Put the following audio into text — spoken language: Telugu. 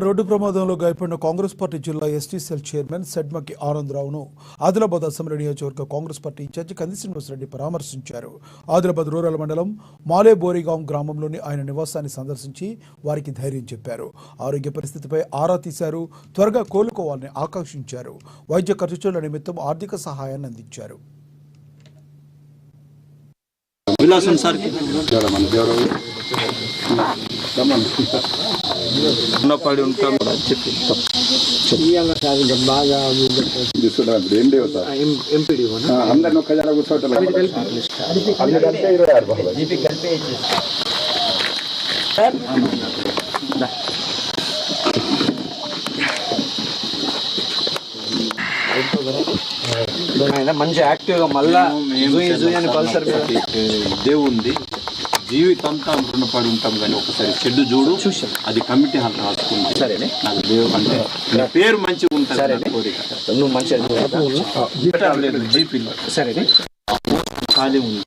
రోడ్డు ప్రమాదంలో గాయపడిన కాంగ్రెస్ పార్టీ జిల్లా ఎస్టీ సెల్ చైర్మన్ సెడ్మకి ఆనందరావును ఆదిలాబాద్ అసెంబ్లీ నియోజకవర్గ కాంగ్రెస్ పార్టీ ఇన్ఛార్జి కంది శ్రీనివాసరెడ్డి పరామర్శించారు. ఆదిలాబాద్ రూరల్ మండలం మాలే బోరిగాం గ్రామంలోని ఆయన నివాసాన్ని సందర్శించి వారికి ధైర్యం చెప్పారు. ఆరోగ్య పరిస్థితిపై ఆరా తీశారు. త్వరగా కోలుకోవాలని ఆకాంక్షించారు. వైద్య ఖర్చుల నిమిత్తం ఆర్థిక సహాయాన్ని అందించారు. ఉన్నపడి ఉంటాం చెప్పి బాగా అందరిని ఒక్క జర కూర్చోవటం మంచి యాక్టివ్గా మళ్ళా దేవుంది జీవితంతా రుణపడి ఉంటాం. కానీ ఒకసారి చెడ్డు చూడు అది కమిటీ హాల్ రాసుకుంది. సరే నాకు దేవు అంటే నా పేరు మంచిగా ఉంటుంది కోరిక. నువ్వు మంచిగా జీపీలో సరే ఖాళీ ఉంది.